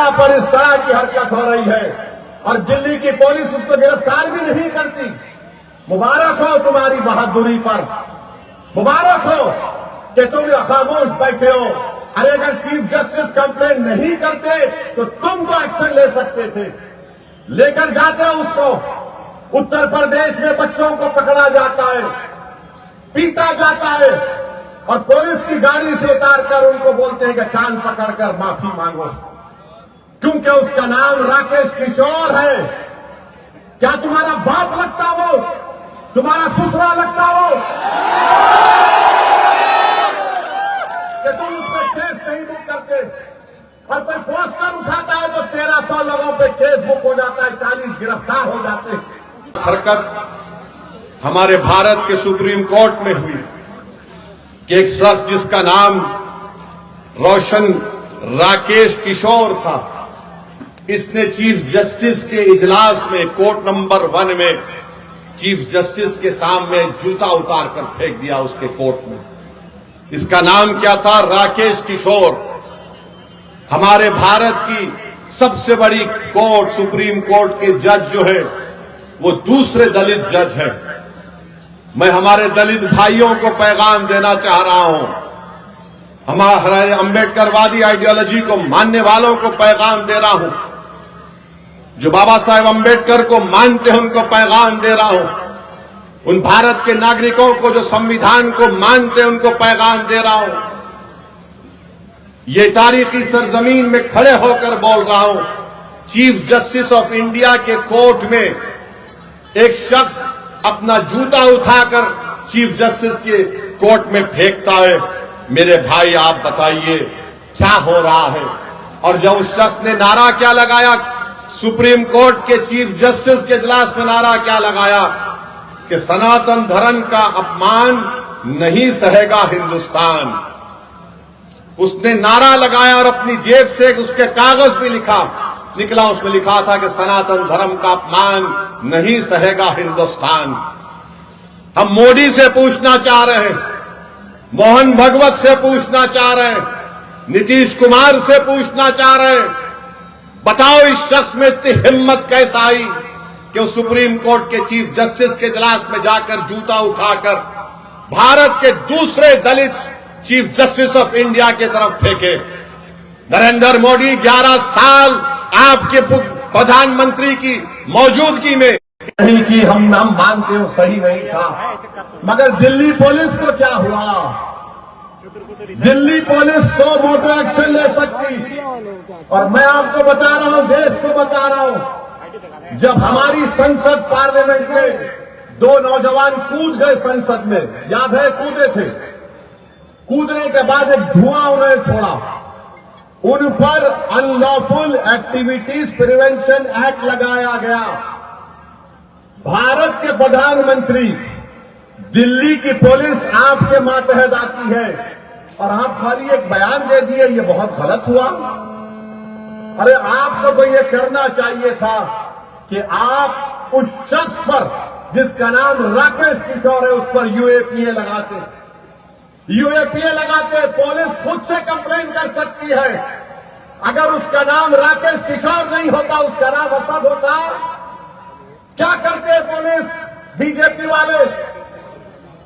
जगह पर इस तरह की हरकत हो रही है और दिल्ली की पुलिस उसको गिरफ्तार भी नहीं करती। मुबारक हो तुम्हारी बहादुरी पर, मुबारक हो कि तुम खामोश बैठे हो। अरे अगर चीफ जस्टिस कंप्लेन नहीं करते तो तुम तो एक्शन ले सकते थे, लेकर जाते हो उसको। उत्तर प्रदेश में बच्चों को पकड़ा जाता है, पीटा जाता है और पुलिस की गाड़ी से उतारकर उनको बोलते हैं कि कान पकड़कर माफी मांगो, क्योंकि उसका नाम राकेश किशोर है। क्या तुम्हारा बाप लगता हो, तुम्हारा ससुरा लगता हो कि तुम उस पर केस नहीं बुक करते? और कोई पोस्टर उठाता है तो 1300 लोगों पे केस बुक हो जाता है, 40 गिरफ्तार हो जाते हैं। हरकत हमारे भारत के सुप्रीम कोर्ट में हुई कि एक शख्स जिसका नाम रोशन राकेश किशोर था, इसने चीफ जस्टिस के इजलास में कोर्ट नंबर 1 में चीफ जस्टिस के सामने जूता उतार कर फेंक दिया उसके कोर्ट में। इसका नाम क्या था? राकेश किशोर। हमारे भारत की सबसे बड़ी कोर्ट, सुप्रीम कोर्ट के जज जो है वो दूसरे दलित जज है। मैं हमारे दलित भाइयों को पैगाम देना चाह रहा हूं, हमारे अंबेडकरवादी आइडियोलॉजी को मानने वालों को पैगाम दे रहा हूं, जो बाबा साहेब अंबेडकर को मानते हैं उनको पैगाम दे रहा हूं, उन भारत के नागरिकों को जो संविधान को मानते हैं उनको पैगाम दे रहा हूं। ये तारीखी सरजमीन में खड़े होकर बोल रहा हूं, चीफ जस्टिस ऑफ इंडिया के कोर्ट में एक शख्स अपना जूता उठाकर चीफ जस्टिस के कोर्ट में फेंकता है। मेरे भाई आप बताइए क्या हो रहा है? और जब उस शख्स ने नारा क्या लगाया, सुप्रीम कोर्ट के चीफ जस्टिस के इजलास में नारा क्या लगाया कि सनातन धर्म का अपमान नहीं सहेगा हिंदुस्तान। उसने नारा लगाया और अपनी जेब से उसके कागज भी निकला, उसमें लिखा था कि सनातन धर्म का अपमान नहीं सहेगा हिंदुस्तान। हम मोदी से पूछना चाह रहे हैं, मोहन भगवत से पूछना चाह रहे हैं, नीतीश कुमार से पूछना चाह रहे हैं, बताओ इस शख्स में इतनी हिम्मत कैसे आई कि वो सुप्रीम कोर्ट के चीफ जस्टिस के इजलास में जाकर जूता उठाकर भारत के दूसरे दलित चीफ जस्टिस ऑफ इंडिया की तरफ फेंके। नरेंद्र मोदी 11 साल आपके प्रधानमंत्री की मौजूदगी में नहीं की, हम मानते हो सही नहीं था, मगर दिल्ली पुलिस को क्या हुआ? दिल्ली पुलिस तो मोटो एक्शन ले सकती। और मैं आपको बता रहा हूं, देश को बता रहा हूं, जब हमारी संसद पार्लियामेंट में 2 नौजवान कूद गए संसद में, याद है? कूदे थे, कूदने के बाद एक धुआं उन्होंने छोड़ा, उन पर अनलॉफुल एक्टिविटीज प्रिवेंशन एक्ट लगाया गया। भारत के प्रधानमंत्री, दिल्ली की पुलिस आपके मातहत आती है और आप खाली एक बयान दे दिए, ये बहुत गलत हुआ। अरे आपको तो ये करना चाहिए था कि आप उस शख्स पर जिसका नाम राकेश किशोर है उस पर यूएपीए लगाते, यूएपीए लगाते। पुलिस खुद से कंप्लेन कर सकती है। अगर उसका नाम राकेश किशोर नहीं होता, उसका नाम असद होता, क्या करते पुलिस? बीजेपी वाले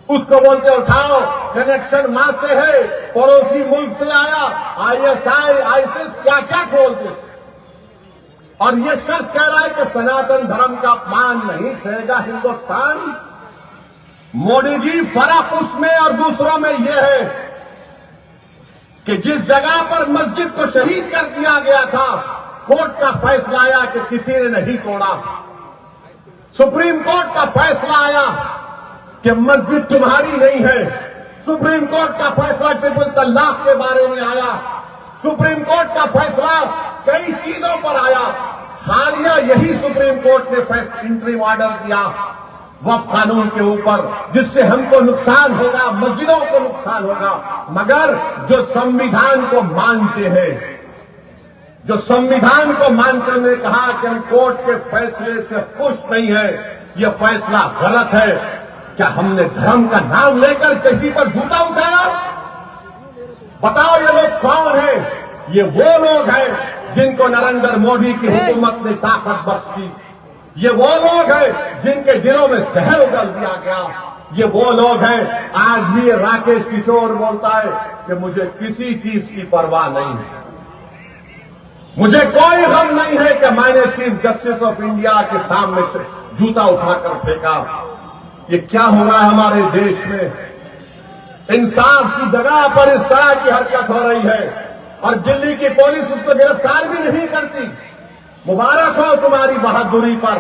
उसको बोलते उठाओ, कनेक्शन मां से है, पड़ोसी मुल्क से आया, आईएसआई, आईसिस, क्या क्या खोलते थे। और ये शख्स कह रहा है कि सनातन धर्म का अपमान नहीं सहेगा हिंदुस्तान। मोदी जी, फर्क उसमें और दूसरों में यह है कि जिस जगह पर मस्जिद को शहीद कर दिया गया था, कोर्ट का फैसला आया कि किसी ने नहीं तोड़ा। सुप्रीम कोर्ट का फैसला आया कि मस्जिद तुम्हारी नहीं है। सुप्रीम कोर्ट का फैसला ट्रिपल तलाक के बारे में आया। सुप्रीम कोर्ट का फैसला कई चीजों पर आया। हालिया यही सुप्रीम कोर्ट ने इंटरिम ऑर्डर दिया वक्फ कानून के ऊपर, जिससे हमको नुकसान होगा, मस्जिदों को नुकसान होगा। मगर जो संविधान को मानते हैं, जो संविधान को मानकर ने कहा कि हम कोर्ट के फैसले से खुश नहीं है, यह फैसला गलत है। क्या हमने धर्म का नाम लेकर किसी पर जूता उठाया? बताओ ये लोग कौन हैं? ये वो लोग हैं जिनको नरेंद्र मोदी की हुकूमत ने ताकत बख्श दी। ये वो लोग हैं जिनके दिलों में जहर उगल दिया गया। ये वो लोग हैं, आज भी ये राकेश किशोर बोलता है कि मुझे किसी चीज की परवाह नहीं है, मुझे कोई गम नहीं है कि मैंने चीफ जस्टिस ऑफ इंडिया के सामने जूता उठाकर फेंका। ये क्या हो रहा है हमारे देश में? इंसाफ की जगह पर इस तरह की हरकत हो रही है और दिल्ली की पुलिस उसको गिरफ्तार भी नहीं करती। मुबारक हो तुम्हारी बहादुरी पर,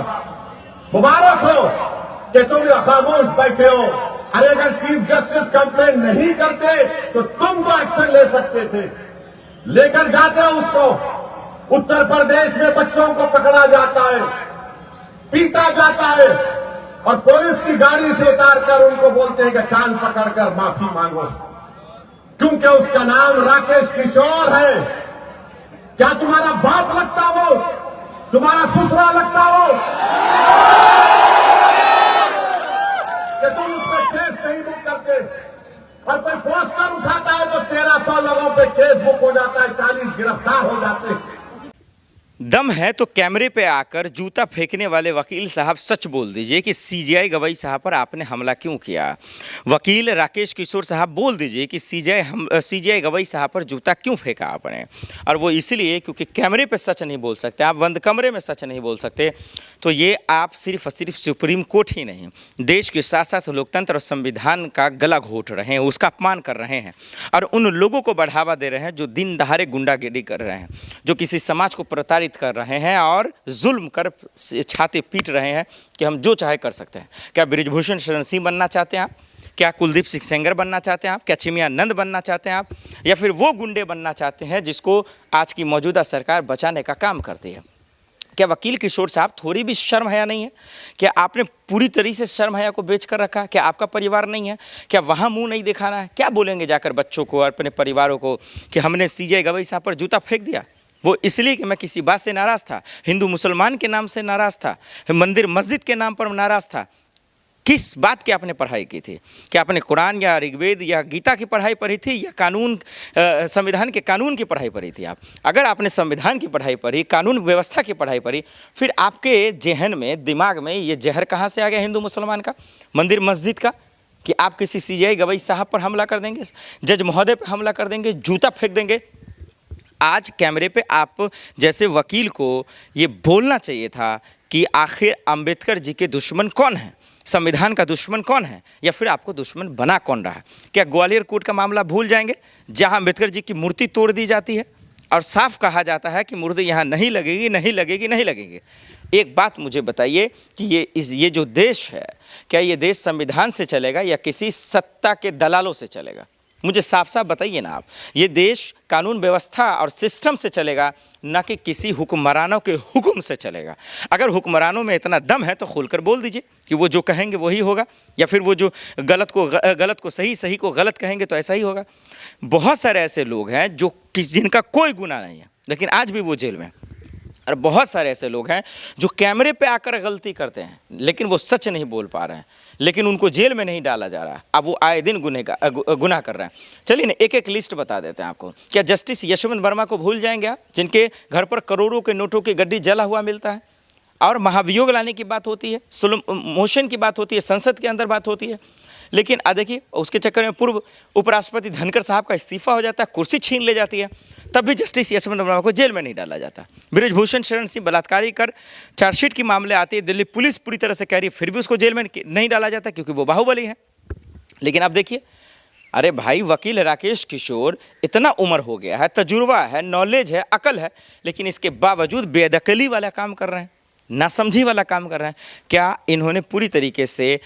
मुबारक हो कि तुम खामोश बैठे हो। अरे अगर चीफ जस्टिस कंप्लेन नहीं करते तो तुम तो एक्शन ले सकते थे, लेकर जाते हो उसको। उत्तर प्रदेश में बच्चों को पकड़ा जाता है, पीटा जाता है और पुलिस की गाड़ी से उतारकर उनको बोलते हैं कि कान पकड़कर माफी मांगो, क्योंकि उसका नाम राकेश किशोर है। क्या तुम्हारा बाप लगता हो, तुम्हारा ससुरा लगता हो कि तुम उस पर केस नहीं बुक करते? और कोई पोस्टर उठाता है तो 1300 लोगों पे केस बुक हो जाता है, 40 गिरफ्तार हो जाते हैं। दम है तो कैमरे पे आकर जूता फेंकने वाले वकील साहब सच बोल दीजिए कि सीजीआई गवई साहब पर आपने हमला क्यों किया। वकील राकेश किशोर साहब बोल दीजिए कि सीजीआई गवई साहब पर जूता क्यों फेंका आपने। और वो इसलिए क्योंकि कैमरे पे सच नहीं बोल सकते, आप बंद कमरे में सच नहीं बोल सकते। तो ये आप सिर्फ और सिर्फ सुप्रीम कोर्ट ही नहीं, देश के साथ साथ लोकतंत्र और संविधान का गला घोट रहे हैं, उसका अपमान कर रहे हैं और उन लोगों को बढ़ावा दे रहे हैं जो दिन दहाड़े गुंडागिरी कर रहे हैं, जो किसी समाज को प्रताड़ित कर रहे हैं और जुल्म कर छाते पीट रहे हैं कि हम जो चाहे कर सकते हैं। क्या बृजभूषण शरण सिंह बनना चाहते हैं आप? क्या कुलदीप सिंह सेंगर बनना चाहते हैं आप? क्या चिमयानंद बनना चाहते हैं आप? या फिर वो गुंडे बनना चाहते हैं जिसको आज की मौजूदा सरकार बचाने का काम करती है? क्या वकील किशोर साहब थोड़ी भी शर्म हया नहीं है? क्या आपने पूरी तरीके से शर्म हया को बेच कर रखा? क्या आपका परिवार नहीं है? क्या वहाँ मुंह नहीं दिखाना है? क्या बोलेंगे जाकर बच्चों को और अपने परिवारों को कि हमने सीजीआई गवई साहब पर जूता फेंक दिया? वो इसलिए कि मैं किसी बात से नाराज़ था, हिंदू मुसलमान के नाम से नाराज़ था, मंदिर मस्जिद के नाम पर नाराज़ था। किस बात की आपने पढ़ाई की थी? क्या आपने कुरान या ऋग्वेद या गीता की पढ़ाई पढ़ी थी या कानून संविधान के कानून की पढ़ाई पढ़ी थी आप? अगर आपने संविधान की पढ़ाई पढ़ी, कानून व्यवस्था की पढ़ाई पढ़ी, फिर आपके जहन में, दिमाग में ये जहर कहाँ से आ गया हिंदू मुसलमान का, मंदिर मस्जिद का, कि आप किसी सीजीआई गवई साहब पर हमला कर देंगे, जज महोदय पर हमला कर देंगे, जूता फेंक देंगे? आज कैमरे पे आप जैसे वकील को ये बोलना चाहिए था कि आखिर अंबेडकर जी के दुश्मन कौन है, संविधान का दुश्मन कौन है, या फिर आपको दुश्मन बना कौन रहा है। क्या ग्वालियर कोर्ट का मामला भूल जाएंगे जहां अंबेडकर जी की मूर्ति तोड़ दी जाती है और साफ कहा जाता है कि मूर्ति यहाँ नहीं लगेगी, नहीं लगेगी, नहीं लगेगी। एक बात मुझे बताइए कि ये जो देश है, क्या ये देश संविधान से चलेगा या किसी सत्ता के दलालों से चलेगा? मुझे साफ साफ बताइए ना आप। ये देश कानून व्यवस्था और सिस्टम से चलेगा, ना कि किसी हुक्मरानों के हुक्म से चलेगा। अगर हुक्मरानों में इतना दम है तो खुलकर बोल दीजिए कि वो जो कहेंगे वही होगा, या फिर वो जो गलत को सही, सही को गलत कहेंगे तो ऐसा ही होगा। बहुत सारे ऐसे लोग हैं जो जिनका कोई गुनाह नहीं है लेकिन आज भी वो जेल में हैं, और बहुत सारे ऐसे लोग हैं जो कैमरे पे आकर गलती करते हैं लेकिन वो सच नहीं बोल पा रहे हैं, लेकिन उनको जेल में नहीं डाला जा रहा। अब वो आए दिन गुनाह कर रहे हैं। चलिए ना एक एक लिस्ट बता देते हैं आपको। क्या जस्टिस यशवंत वर्मा को भूल जाएंगे आप, जिनके घर पर करोड़ों के नोटों की गड्डी जला हुआ मिलता है और महाभियोग लाने की बात होती है, स्लो मोशन की बात होती है, संसद के अंदर बात होती है, लेकिन देखिए उसके चक्कर में पूर्व उपराष्ट्रपति धनखड़ साहब का इस्तीफा हो जाता है, कुर्सी छीन ले जाती है, तब भी जस्टिस यशवंत वर्मा को जेल में नहीं डाला जाता। बृजभूषण शरण सिंह बलात्कारी कर चार्जशीट की मामले आते हैं, दिल्ली पुलिस पूरी तरह से कह रही है, फिर भी उसको जेल में नहीं डाला जाता क्योंकि वो बाहुबली है। लेकिन अब देखिए, अरे भाई वकील राकेश किशोर, इतना उम्र हो गया है, तजुर्बा है, नॉलेज है, अकल है, लेकिन इसके बावजूद बेदखली वाला काम कर रहे हैं, नासमझी वाला काम कर रहे हैं। क्या इन्होंने पूरी तरीके से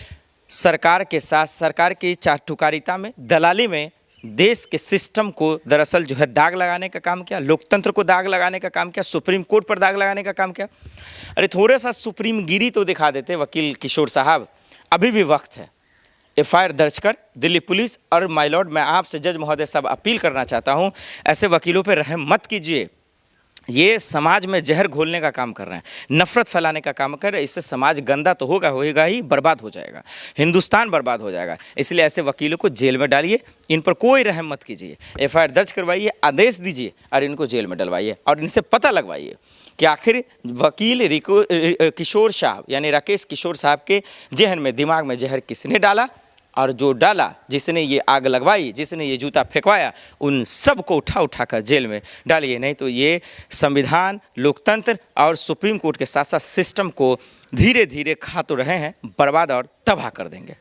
सरकार के साथ, सरकार की चाटुकारिता में, दलाली में देश के सिस्टम को दरअसल जो है दाग लगाने का काम किया, लोकतंत्र को दाग लगाने का काम किया, सुप्रीम कोर्ट पर दाग लगाने का काम किया। अरे थोड़ा सा सुप्रीम गिरी तो दिखा देते वकील किशोर साहब, अभी भी वक्त है। एफआईआर दर्ज कर दिल्ली पुलिस, और माय लॉर्ड मैं आपसे जज महोदय साहब अपील करना चाहता हूं, ऐसे वकीलों पर रहम मत कीजिए। ये समाज में जहर घोलने का काम कर रहे हैं, नफरत फैलाने का काम कर रहे हैं। इससे समाज गंदा तो होगा ही, बर्बाद हो जाएगा, हिंदुस्तान बर्बाद हो जाएगा। इसलिए ऐसे वकीलों को जेल में डालिए, इन पर कोई रहम मत कीजिए, एफआईआर दर्ज करवाइए, आदेश दीजिए और इनको जेल में डलवाइए और इनसे पता लगवाइए कि आखिर वकील किशोर साहब यानी राकेश किशोर साहब के जहन में, दिमाग में जहर किसने डाला, और जो डाला, जिसने ये आग लगवाई, जिसने ये जूता फेंकवाया, उन सब को उठा कर जेल में डालिए। नहीं तो ये संविधान, लोकतंत्र और सुप्रीम कोर्ट के साथ साथ सिस्टम को धीरे धीरे खा तो रहे हैं, बर्बाद और तबाह कर देंगे।